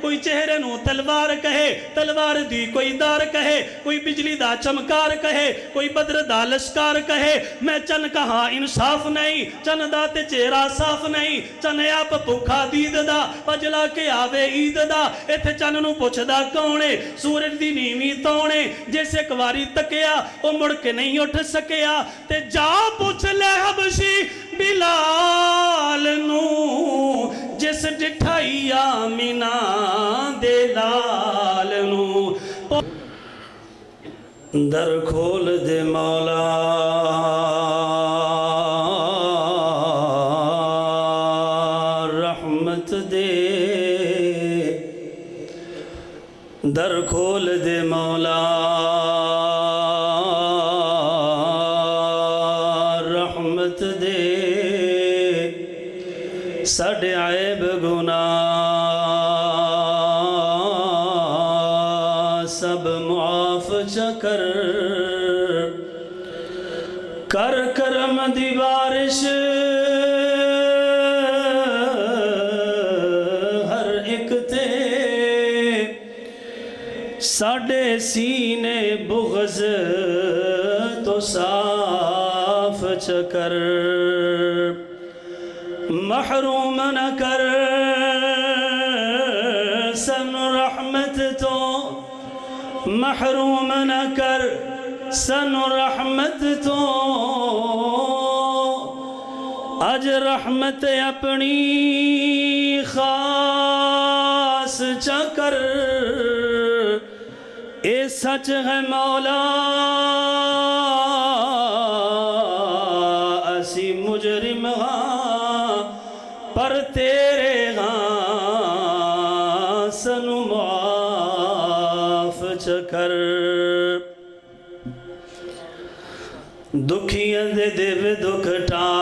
कोई चेहरे नू तलवार कहे, तलवार दी कोई दार कहे, कोई बिजली दा चमकार कहे, कोई बदर दा लश्कार कहे। मैं चन कहा इंसाफ नहीं, चन दा ते चेहरा साफ नहीं। चन आप भुखा दीद दा पजला के आवे ईद दा। इत्थे चन नू पुछदा कौन है, सूरज दी नीवी तौणे। जिस एक वारी तकिया वो मुड़ के नहीं उठ सकिया। ते जा पुछ ले हबशी बिलाल नू, जिस डिठाई आमीना दे लाल नू। दर खोल दे मौला रहमत दे, दर खोल दे मौला रहमत दे। साडे ऐब गुनाह सब मुआफ चकर, कर करम दी बारिश हर एक ते। साडे सीने बुग़्ज़ तो साफ चकर, महरूम न कर सन रहमत तो, महरूम न कर सन रहमत तो। अज रहमत अपनी खास चकर, ए सच है मौला असी मुजरिम हाँ, पर तेरे हाँ सनु माफ चकर। दुखियां दे देव दुख टाल,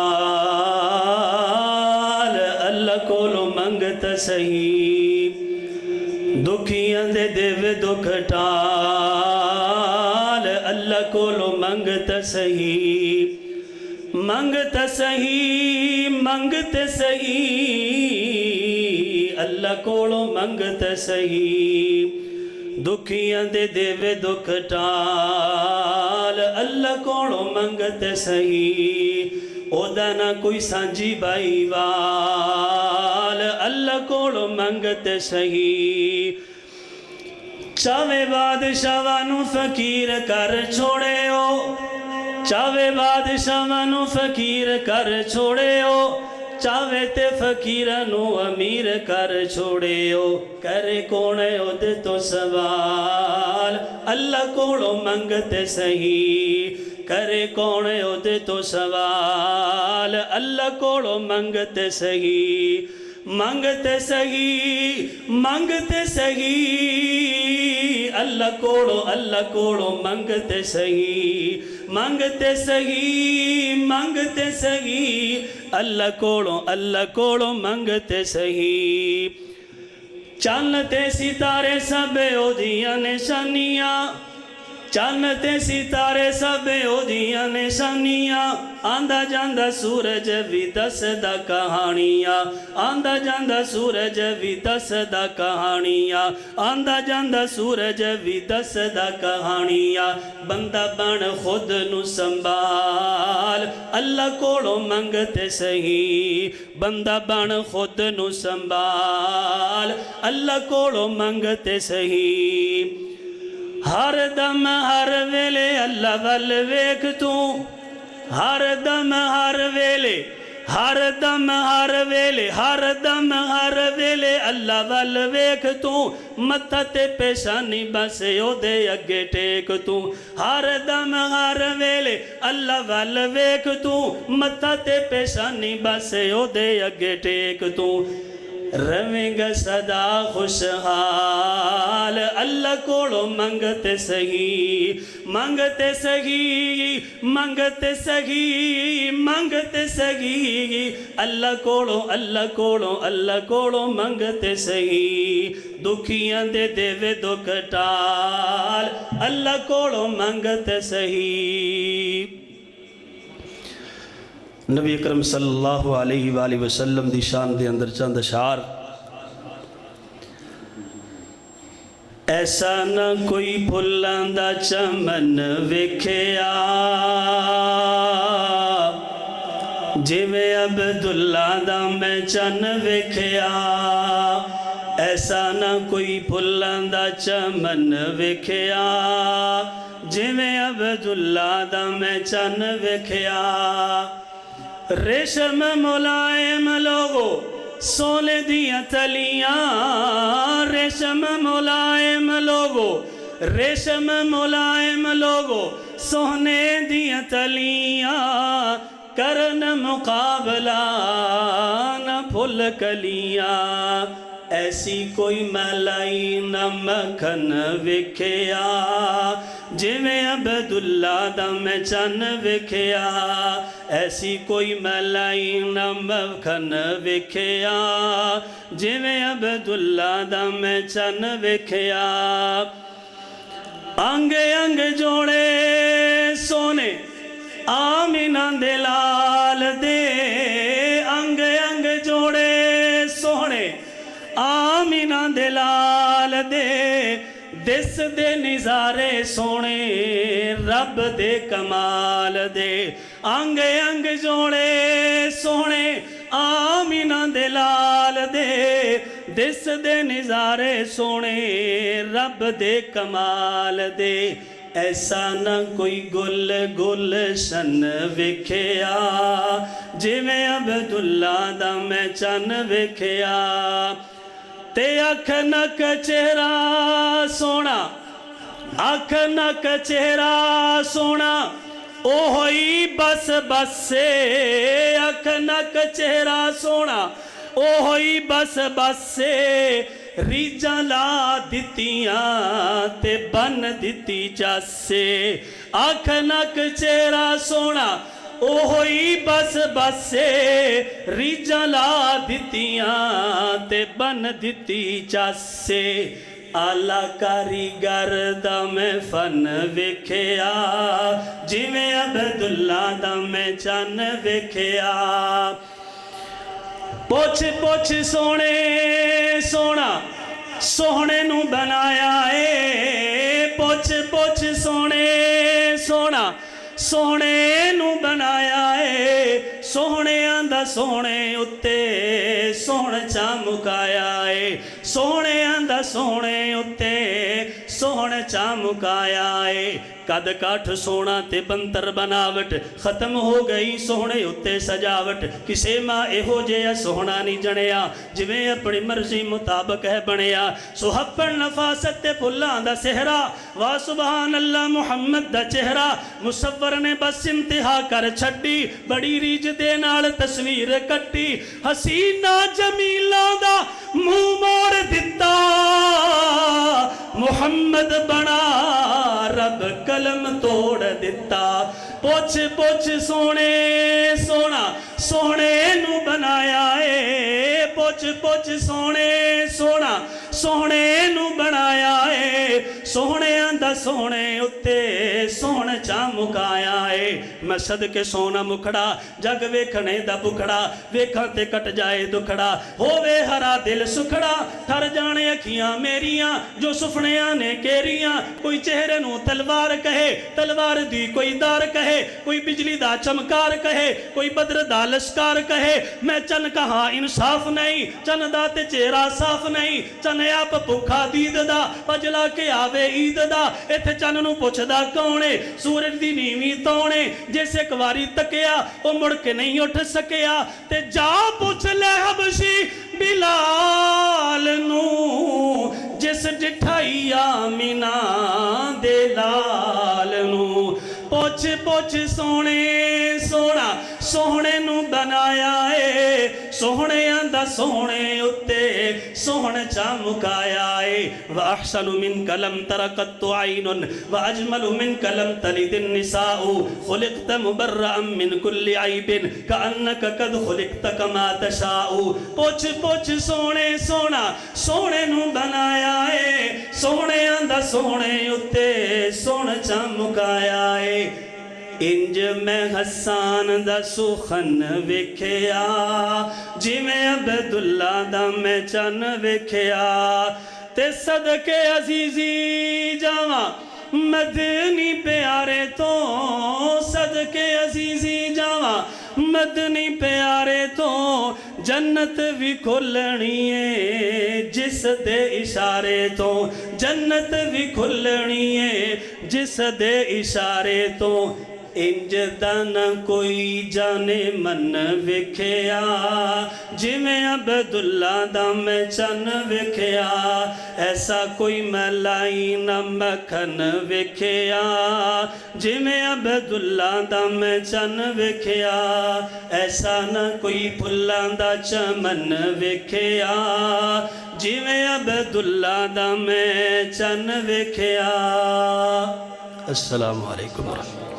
अल्लाह कोलो मंगत सही। दुखियां दे देव दुख टाल, अल्लाह कोलो मंगत सही। मंगत सही, मंगत सही, अल्लाह कोलो मंगत सही। दुखियां दे देवे दुख टाल, अल्लाह कोलो मंगत सही। ओदा ना कोई सांझी बाई वाल, अल्लाह कोलो मंगत सही। चावे बादशाह नू फकीर कर छोड़े ओ, चावे बादशाह नू फकीर कर छोड़े ओ। चावे ते फकीर नू अमीर कर छोड़े ओ। करे कौन है ओदे तो सवाल, अल्लाह कोलो मंगते सही। करे कौन है ओदे तो सवाल, अल्लाह कोलो मंगते सही। मंगते सही, मंगते सही, अल्लाह कोलो मंगते सही। मंगते सही, मंगते सही, अल्लाह कोलो मंगते सही। चन्न ते सितारे सब ओदियां निशानियां, चन्न ते सितारे सब ओदियां निशानियां। आंदा जांदा सूरज भी दसदा कहानियां, आंदा जांदा सूरज भी दसदा कहानियां। आंदा जांदा सूरज भी दसदा कहानियां। बंदा बन खुद नू संभाल, अल्लाह कोलो मंगते सही। बंदा बन खुद नू संभाल, अल्लाह कोलो मंगते सही। हर दम हर वेले अल्लाह वल वेख तू, हर दम हर वेले, हर दम हर वेले, हर दम हर वेले अल्लाह वल वेख तू। मत्था ते पेशानी बस ओदे अगे टेक तू। हर दम हर वेले अल्लाह वल वेख तू। मत्था ते पेशानी बस ओदे अगे टेक तू। रवेंगा सदा खुशहाल, अल्लाह कोलो मंगते सही। मंगते सही, मंगते सही, मंगते सही, अल्लाह कोलो, अल्लाह कोलो, अल्लाह कोलो मंगते सही। दुखियां दे देवे दुख टाल, अल्लाह कोलो मंगते सही। नबी अकरम सल्लल्लाहु अलैहि वसल्लम दी शान दे अंदर चंद अशार। ऐसा न कोई फुल्लां दा चमन वेखिया जिवें अब्दुल्ला दा मैं चन वेखिया। ऐसा न कोई फुल्लां दा चमन वेखिया जिवें अब्दुल्ला दा मैं चन वेखिया। रेशम मुलायम लोगो सोने दिया तलियां, रेशम मुलायम लोगो, रेशम मुलायम लोगो सोने दिया तलियां, करन मुकाबला न फुल कलियां। ऐसी कोई मलाई न मखन वेखिया जिवें अब्दुल्ला दा मैं चन वेखिया। ऐसी कोई मलाई न मखन वेखिया जिवें अब्दुल्ला दा मैं चन वेखिया। अंग अंग जोड़े सोने आमिना दे लाल दे, अंग अंग जोड़े सोने आमिना दे लाल दे, दिस दे निजारे सोने रब दे कमाल दे। अंग अंग जोड़े सोने आमिना दे लाल दे, दिस दे निजारे सोने रब दे कमाल दे। ऐसा न कोई गुल गुलशन वेखिया जिवें अब्दुल्ला दा मैं चन वेखिया। ते अख नक चेहरा सोना, अख नक चेहरा सोना ओही बस बसे, अख नक चेहरा सोना ओही बस बसे। रीजा ला दितियां ते बन दिती जासे, अख नक चेहरा सोना ओही बस बसे। रीजा ला दितियां ते बन दिती जासे। आला कारीगर दा मैं फन वेखिया जिवें अब्दुल्ला दा मैं चन वेखिया। पुछ पुछ सोने सोना सोहने नू बनाया ए, पुछ पुछ सोने सोना सोहने नू बनाया ए। सोहणियां दा सोहणे उत्ते सोहण चमकाया ए, सोहणियां दा सोहणे उत्ते सोहण चमकाया ए। कद काठ सोना ते बंतर बनावट खत्म हो गई सोहणे उत्ते सजावट। किसे मां इहो जिहा सोहना नहीं जणिया जिवें अपनी मर्जी मुताबक है बनिया। सुहब्बन नफासत ते फुल्लां दा सेहरा, वाह सुभान अल्लाह मुहम्मद दा चेहरा। मुसव्वर ने बस इम्तिहा कर छड्डी, बड़ी रीज दे नाल तस्वीर कट्टी। हसीना जमीला दा मुंह मोड़ दिता, मुहम्मद बना रब कलम तोड़ दिता। पुछ पुछ सोने सोना सोने नू बनाया ए, पुछ पुछ सोने सोना सोहणे नू बनाया ए। सोहणियां दा सोहणे उत्ते सोहण चमकाया ए। मैं सदके सोना मुखड़ा जग वेखणे दा भुखड़ा, वेखां ते कट जाए दुखड़ा होवे हरा दिल सुखड़ा। ठर जाने अखियां मेरियां जो सुफनियां ने केरियां। कोई चेहरे नू तलवार कहे, तलवार दी कोई दार कहे। कोई बिजली दा चमकार कहे, कोई बदर दा लश्कार कहे। मैं चन कहा इंसाफ नहीं, चन दा ते चेहरा साफ नहीं। चन आप भुखा दीद दा पजला के आवे ईद दा। इत्थे चन नू पुछदा कौन है, सूरज दी नीवी तौने। जिस एक वारी तकिया वो मुड़ के नहीं उठ सकिया। ते जा पुछ ले हबशी बिलाल नू, जिस डिठाई आमीना दे लाल नू। पुछ पुछ सोने सोना सोहणे नू बनाया ए। सोहणियां दा सोहणे उत्ते सोहण चमकाया ए। व अहसनु मिन कलम तरकत आइनुन व अजमलु मिन कलम तलिदिन निसाउ। खुलिक़त मुबर्रअन मिन कुल्लि ऐबिन कअन्नक कद खुलिक़त कमा तशाउ। पुछ पुछ सोहणे सोना सोहणे नू बनाया ए। सोहणियां दा सोहणे उत्ते सोहण चमकाया ए। इंज मैं हसान दा सुखन वेखिया जिवें अब्दुल्ला दा मैं चन वेखिया। ते सदके अजीजी जावा मदनी प्यारे तो, सदके अजीजी जावा मदनी प्यारे तो, जन्नत भी खुलनी है जिस दे इशारे तो, जन्नत भी खुलनी है जिस दे इशारे तो। इंज दा न कोई जाने मन वेख्या, जिवें अब्दुल्ला दा मैं चन वेख्या, ऐसा कोई मलाई न मखन वेख्या, जिवें अब्दुल्ला दा मैं चन वेख्या, ऐसा न कोई फुल्लां दा चमन वेख्या, जिवें अब्दुल्ला दा मैं चन वेख्या। अस्सलामु अलैकुम।